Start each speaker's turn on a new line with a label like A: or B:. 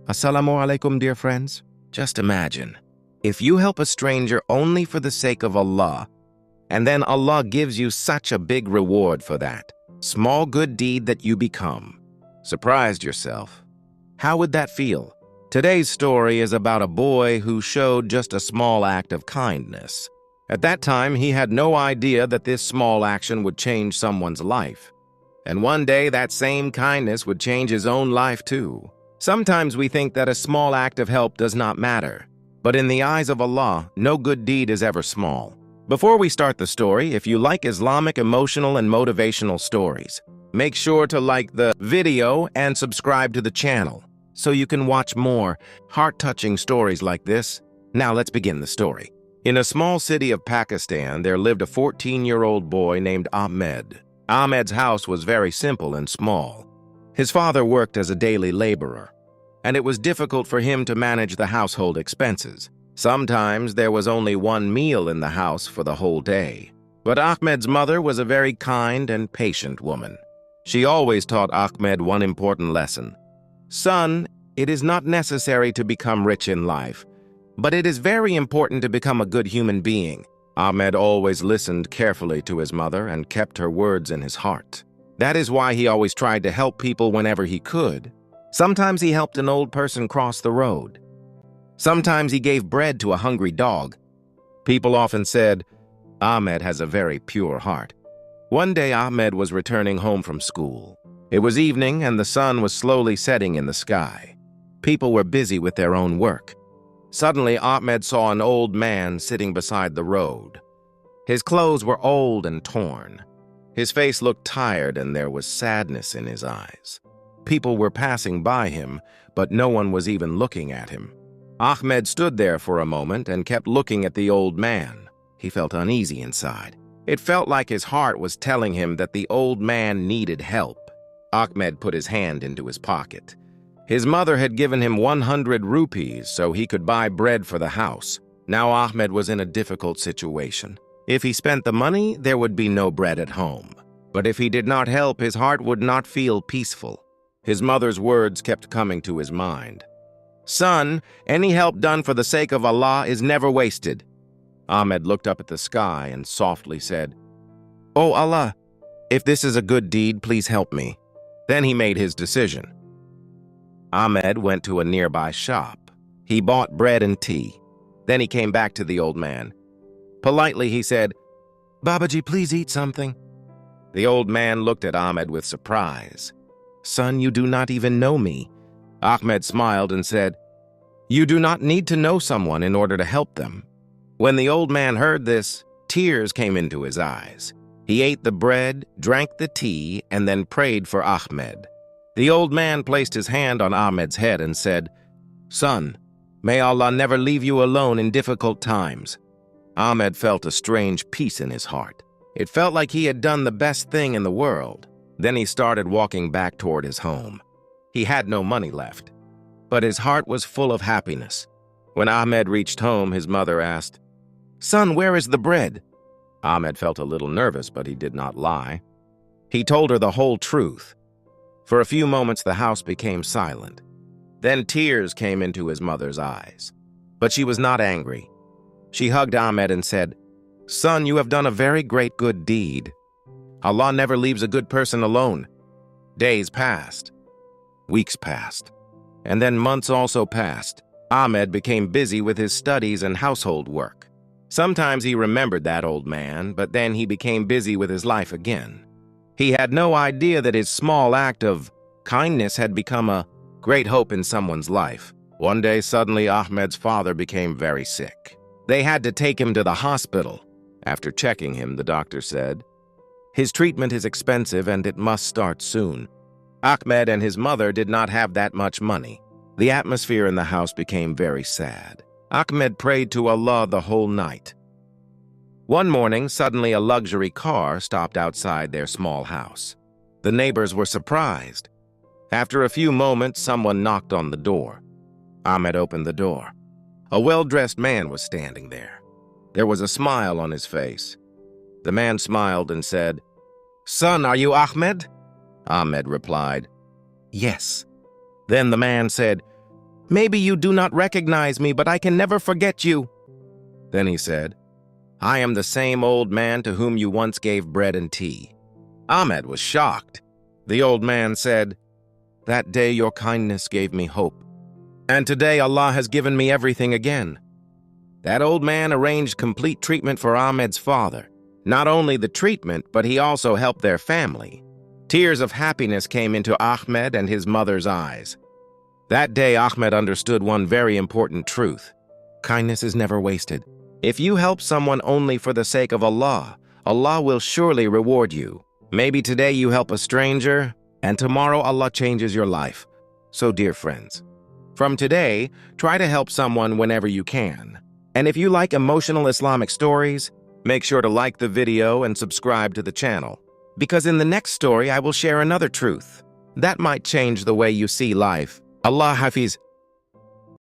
A: Assalamu-Alaikum, dear friends. Just imagine, if you help a stranger only for the sake of Allah, and then Allah gives you such a big reward for that small good deed that you become. Surprised yourself. How would that feel? Today's story is about a boy who showed just a small act of kindness. At that time, he had no idea that this small action would change someone's life. And one day, that same kindness would change his own life too. Sometimes we think that a small act of help does not matter. But in the eyes of Allah, no good deed is ever small. Before we start the story, if you like Islamic emotional and motivational stories, make sure to like the video and subscribe to the channel so you can watch more heart-touching stories like this. Now let's begin the story. In a small city of Pakistan, there lived a 14-year-old boy named Ahmed. Ahmed's house was very simple and small. His father worked as a daily laborer, and it was difficult for him to manage the household expenses. Sometimes there was only one meal in the house for the whole day. But Ahmed's mother was a very kind and patient woman. She always taught Ahmed one important lesson. Son, it is not necessary to become rich in life, but it is very important to become a good human being. Ahmed always listened carefully to his mother and kept her words in his heart. That is why he always tried to help people whenever he could. Sometimes he helped an old person cross the road. Sometimes he gave bread to a hungry dog. People often said, Ahmed has a very pure heart. One day Ahmed was returning home from school. It was evening and the sun was slowly setting in the sky. People were busy with their own work. Suddenly Ahmed saw an old man sitting beside the road. His clothes were old and torn. His face looked tired and there was sadness in his eyes. People were passing by him, but no one was even looking at him. Ahmed stood there for a moment and kept looking at the old man. He felt uneasy inside. It felt like his heart was telling him that the old man needed help. Ahmed put his hand into his pocket. His mother had given him 100 rupees so he could buy bread for the house. Now Ahmed was in a difficult situation. If he spent the money, there would be no bread at home. But if he did not help, his heart would not feel peaceful. His mother's words kept coming to his mind. Son, any help done for the sake of Allah is never wasted. Ahmed looked up at the sky and softly said, Oh Allah, if this is a good deed, please help me. Then he made his decision. Ahmed went to a nearby shop. He bought bread and tea. Then he came back to the old man. Politely he said, Babaji, please eat something. The old man looked at Ahmed with surprise. Son, you do not even know me. Ahmed smiled and said, You do not need to know someone in order to help them. When the old man heard this, tears came into his eyes. He ate the bread, drank the tea, and then prayed for Ahmed. The old man placed his hand on Ahmed's head and said, Son, may Allah never leave you alone in difficult times. Ahmed felt a strange peace in his heart. It felt like he had done the best thing in the world. Then he started walking back toward his home. He had no money left, but his heart was full of happiness. When Ahmed reached home, his mother asked, Son, where is the bread? Ahmed felt a little nervous, but he did not lie. He told her the whole truth. For a few moments, the house became silent. Then tears came into his mother's eyes. But she was not angry. She hugged Ahmed and said, Son, you have done a very great good deed. Allah never leaves a good person alone. Days passed. Weeks passed. And then months also passed. Ahmed became busy with his studies and household work. Sometimes he remembered that old man, but then he became busy with his life again. He had no idea that his small act of kindness had become a great hope in someone's life. One day, suddenly, Ahmed's father became very sick. They had to take him to the hospital. After checking him, the doctor said, His treatment is expensive and it must start soon. Ahmed and his mother did not have that much money. The atmosphere in the house became very sad. Ahmed prayed to Allah the whole night. One morning, suddenly a luxury car stopped outside their small house. The neighbors were surprised. After a few moments, someone knocked on the door. Ahmed opened the door. A well-dressed man was standing there. There was a smile on his face. The man smiled and said, Son, are you Ahmed? Ahmed replied, Yes. Then the man said, Maybe you do not recognize me, but I can never forget you." Then he said, "I am the same old man to whom you once gave bread and tea." Ahmed was shocked. The old man said, "That day your kindness gave me hope, and today Allah has given me everything again." That old man arranged complete treatment for Ahmed's father. Not only the treatment, but he also helped their family. Tears of happiness came into Ahmed and his mother's eyes. That day, Ahmed understood one very important truth. Kindness is never wasted. If you help someone only for the sake of Allah, Allah will surely reward you. Maybe today you help a stranger, and tomorrow Allah changes your life. So, dear friends, from today, try to help someone whenever you can. And if you like emotional Islamic stories, make sure to like the video and subscribe to the channel. Because in the next story, I will share another truth that might change the way you see life. Allah Hafiz.